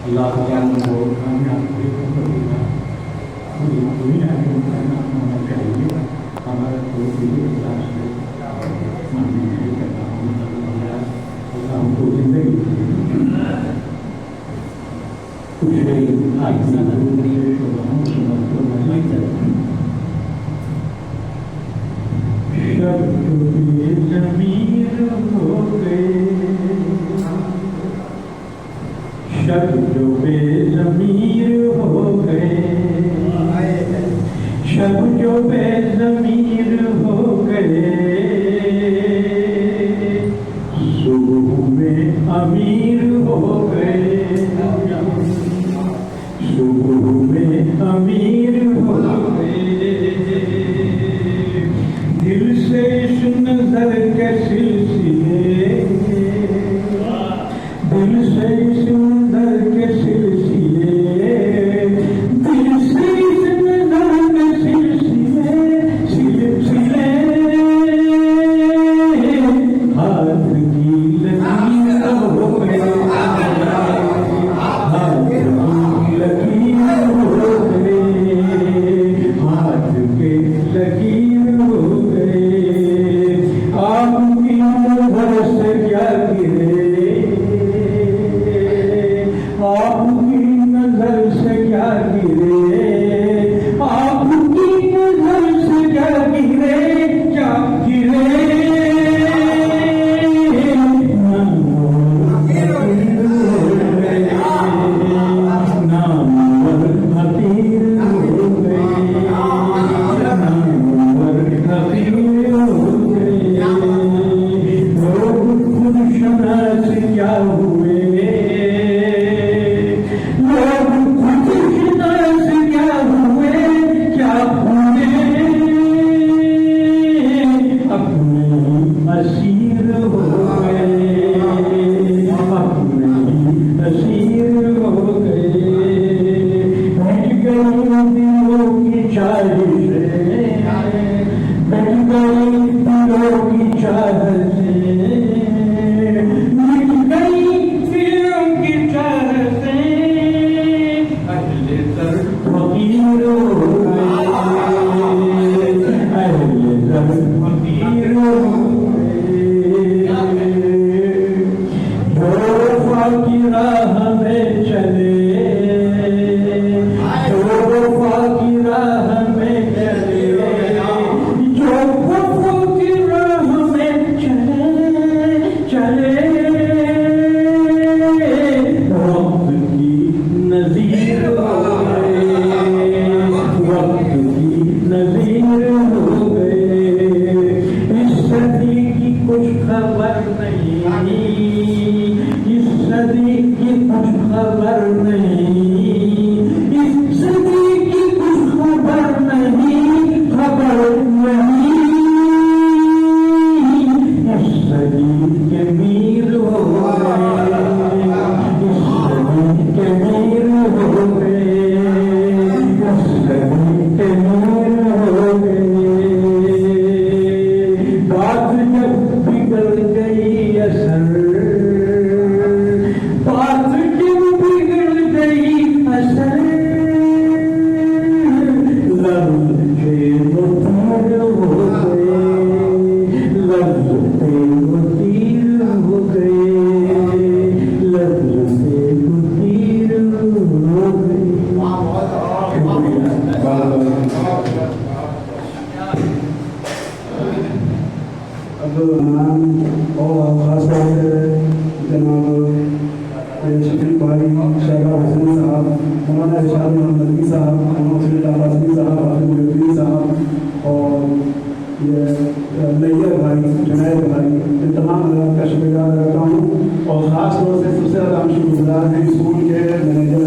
अल्लाह ताला को कामयाब करेगा। पूरी दुनिया में उनका होना चाहिए। हमारा तो विकास है, मानवीय करना होगा। अल्लाह हमको जिंदगी कुछ आइसा ज़रूरी तो हम समझो नहीं करते। शब्द बेज़मीर हो गए, शब्द बेज़मीर हो गए, शब्द बेज़मीर हो गए। सुबह में अमीर हो गए, सुबह में अमीर हो गए। दिल से इस नजर के सिलसिले, दिल से इस नजर के सिलसिले, दिल से इस नजर के सिलसिले, सिलसिले हाथ की लकीर हो गए, हाथ की लकीर हो गए, हाथ के लकीर हो गए। आपकी नजर से क्या गिरे, आपकी नजर से क्या गिरे, आपकी नजर से क्या गिरे, क्या गिरे। नामवर फकीर हो गए, नामवर फकीर हो गए। लोग खुद शनास क्या हुए, लोग खुद शनास क्या हुए, क्या हुए। अपने असीर हो गए, अपने असीर हो गए। बैठ गई दिलों की चालिशें, बैठ गई दिलों की चाहतें, मिट गई दिलों की चाहतें। अहले दर्द फकीर हो गए, अहले दर्द फकीर हो गए। जो वफा की राह में चले, जो वफा की राह में चले, जो वफा की राह में चले, चले। वक्त की नज़ीर हो गए, वक्त की नज़ीर हो गए। इस सदी की कुछ खबर नहीं, इस सदी की कुछ खबर नहीं, इस सदी की कुछ खबर नहीं, खबर नहीं। इस सदी के मीर हो गए, इस सदी के मीर हो गए, इस सदी के मीर हो गए। बात जब बिगड़ गई असल, बात जब बिगड़ गई असल, लफ्ज़ के मुतीर हो गए, लफ्ज़ के मुतीर हो गए, लफ्ज़ के मुतीर हो गए। अब नाम और खासतौर से जनाब शफीक भाई, शहबाज हुसैन साहब, मौलाना इरशाद मोहम्मद नदवी साहब, मोहम्मद आवाज़ी साहब, आबिद मुहद्दीन साहब और ये नैयर भाई, जुनैद भाई, इन तमाम हज़रात का शुक्रिया अदा करता हूँ। और ख़ास तौर से सबसे ज़्यादा हम शुक्रगुज़ार हैं स्कूल के मैनेजर